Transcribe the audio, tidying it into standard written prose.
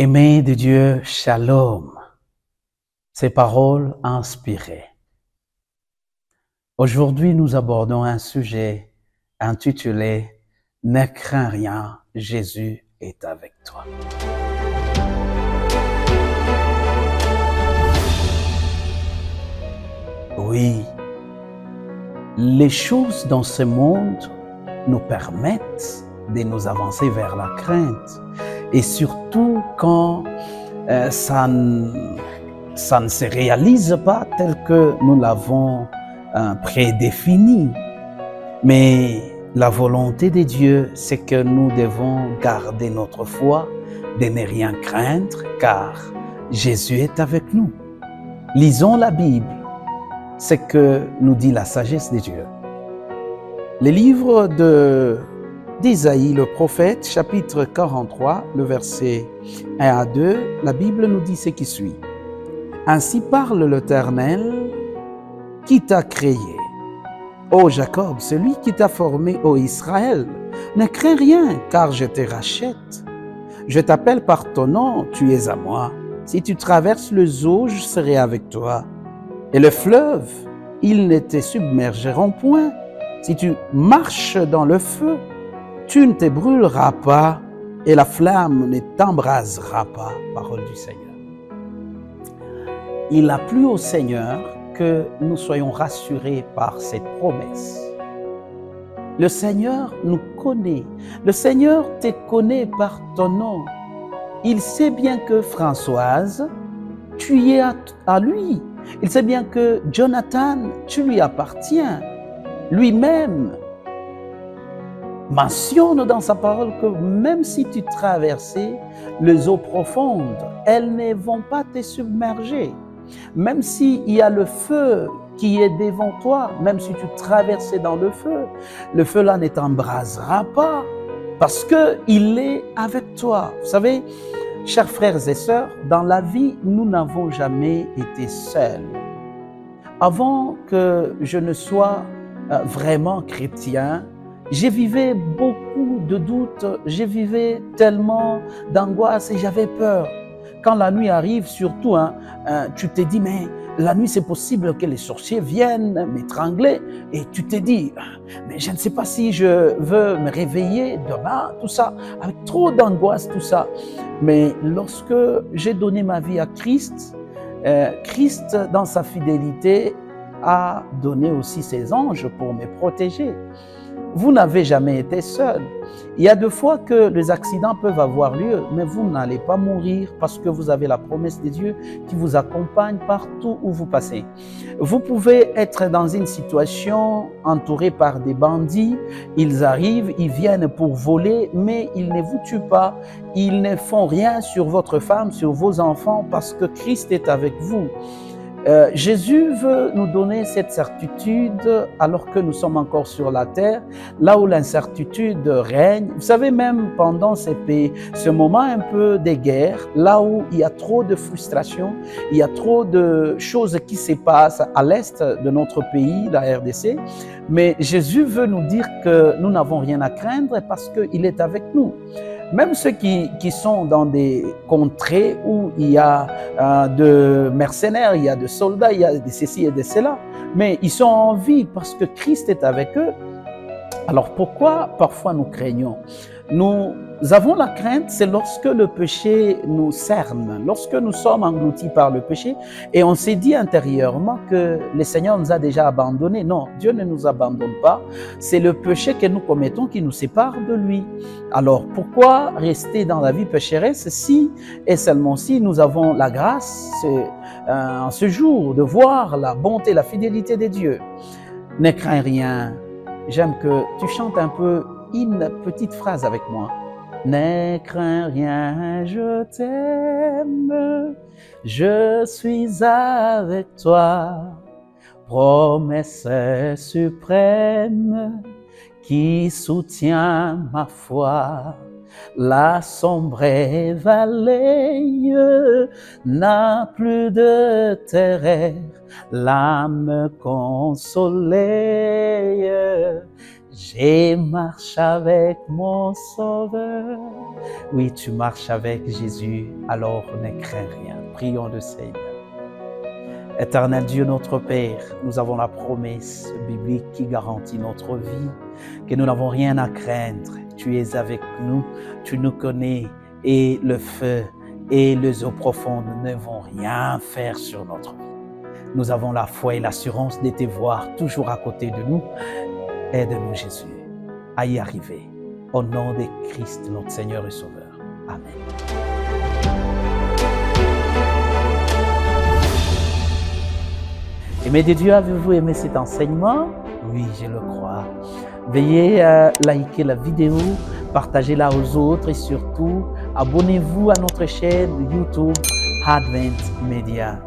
Aimé de Dieu, shalom. Ces paroles inspirées. Aujourd'hui, nous abordons un sujet intitulé « Ne crains rien, Jésus est avec toi ». Oui, les choses dans ce monde nous permettent de nous avancer vers la crainte. Et surtout quand ça ne se réalise pas tel que nous l'avons prédéfini. Mais la volonté de Dieu, c'est que nous devons garder notre foi, de ne rien craindre, car Jésus est avec nous. Lisons la Bible, c'est ce que nous dit la sagesse de Dieu. Le livre d'Isaïe, le prophète, chapitre 43, le verset 1 à 2, la Bible nous dit ce qui suit. « Ainsi parle l'Éternel qui t'a créé, ô Jacob, celui qui t'a formé, ô Israël. Ne crains rien, car je te rachète. Je t'appelle par ton nom, tu es à moi. Si tu traverses les eaux, je serai avec toi. Et le fleuve, ils ne te submergeront point. Si tu marches dans le feu, tu ne te brûleras pas et la flamme ne t'embrasera pas. » Parole du Seigneur. Il a plu au Seigneur que nous soyons rassurés par cette promesse. Le Seigneur nous connaît. Le Seigneur te connaît par ton nom. Il sait bien que Françoise, tu y es à lui. Il sait bien que Jonathan, tu lui appartiens. Lui-même mentionne dans sa parole que même si tu traversais les eaux profondes, elles ne vont pas te submerger. Même s'il y a le feu qui est devant toi, même si tu traversais dans le feu là ne t'embrasera pas parce qu'il est avec toi. Vous savez, chers frères et sœurs, dans la vie, nous n'avons jamais été seuls. Avant que je ne sois vraiment chrétien, je vivais beaucoup de doutes, je vivais tellement d'angoisse et j'avais peur. Quand la nuit arrive, surtout, tu te dis, mais la nuit, c'est possible que les sorciers viennent m'étrangler. Et tu te dis, mais je ne sais pas si je veux me réveiller demain, tout ça, avec trop d'angoisse, tout ça. Mais lorsque j'ai donné ma vie à Christ, Christ, dans sa fidélité, a donné aussi ses anges pour me protéger. Vous n'avez jamais été seul. Il y a des fois que les accidents peuvent avoir lieu, mais vous n'allez pas mourir parce que vous avez la promesse de Dieu qui vous accompagne partout où vous passez. Vous pouvez être dans une situation entourée par des bandits. Ils arrivent, ils viennent pour voler, mais ils ne vous tuent pas. Ils ne font rien sur votre femme, sur vos enfants parce que Christ est avec vous. Jésus veut nous donner cette certitude alors que nous sommes encore sur la terre, là où l'incertitude règne. Vous savez, même pendant ce moment un peu de guerre, là où il y a trop de frustration, il y a trop de choses qui se passent à l'est de notre pays, la RDC, mais Jésus veut nous dire que nous n'avons rien à craindre parce qu'il est avec nous. Même ceux qui sont dans des contrées où il y a de mercenaires, il y a de soldats, il y a de ceci et de cela, mais ils sont en vie parce que Christ est avec eux. Alors pourquoi parfois nous craignons? Nous avons la crainte, c'est lorsque le péché nous cerne, lorsque nous sommes engloutis par le péché et on s'est dit intérieurement que le Seigneur nous a déjà abandonnés. Non, Dieu ne nous abandonne pas. C'est le péché que nous commettons qui nous sépare de lui. Alors pourquoi rester dans la vie pécheresse si et seulement si nous avons la grâce en ce jour de voir la bonté, la fidélité de Dieu? Ne crains rien. J'aime que tu chantes un peu une petite phrase avec moi. Ne crains rien, je t'aime, je suis avec toi. Promesse suprême qui soutient ma foi. La sombre vallée n'a plus de terreur, l'âme consolée. J'ai marché avec mon Sauveur. Oui, tu marches avec Jésus, alors ne crains rien. Prions le Seigneur. Éternel Dieu, notre Père, nous avons la promesse biblique qui garantit notre vie, que nous n'avons rien à craindre. Tu es avec nous, tu nous connais, et le feu et les eaux profondes ne vont rien faire sur notre vie. Nous avons la foi et l'assurance de te voir toujours à côté de nous. Aide-nous, Jésus, à y arriver. Au nom de Christ, notre Seigneur et Sauveur. Amen. Aimés de Dieu, avez-vous aimé cet enseignement? Oui, je le crois. Veuillez liker la vidéo, partagez-la aux autres et surtout, abonnez-vous à notre chaîne YouTube Advent Media.